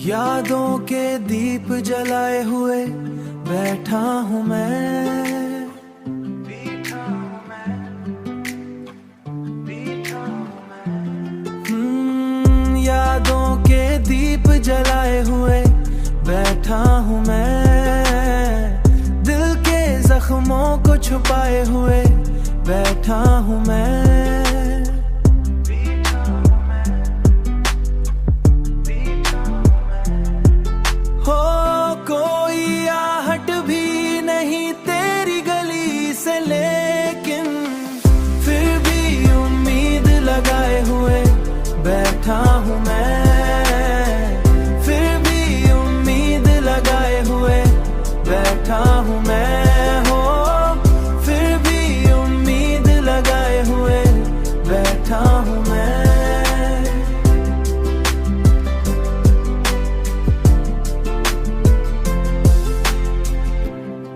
यादों के दीप जलाए हुए बैठा हूँ मैं, यादों के दीप जलाए हुए बैठा हूँ मैं, दिल के जख्मों को छुपाए हुए बैठा हूँ मैं। हो कोई आहट भी नहीं तेरी गली से, लेकिन फिर भी उम्मीद लगाए हुए बैठा हूँ मैं, फिर भी उम्मीद लगाए हुए बैठा हूँ मैं। हो फिर भी उम्मीद लगाए हुए बैठा हूँ मैं।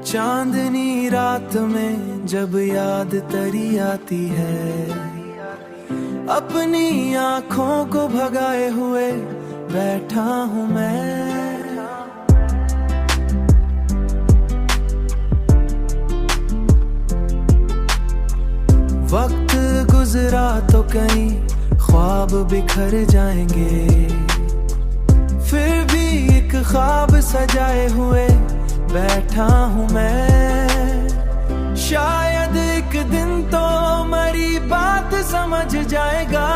चांदनी रात में जब याद तरी आती है, अपनी आँखों को भगाए हुए बैठा हूँ मैं। वक्त गुजरा तो कहीं ख्वाब बिखर जाएंगे, फिर भी एक ख्वाब सजाए हुए बैठा हूँ मैं। शायद एक दिन तो मरी बात समझ जाएगा,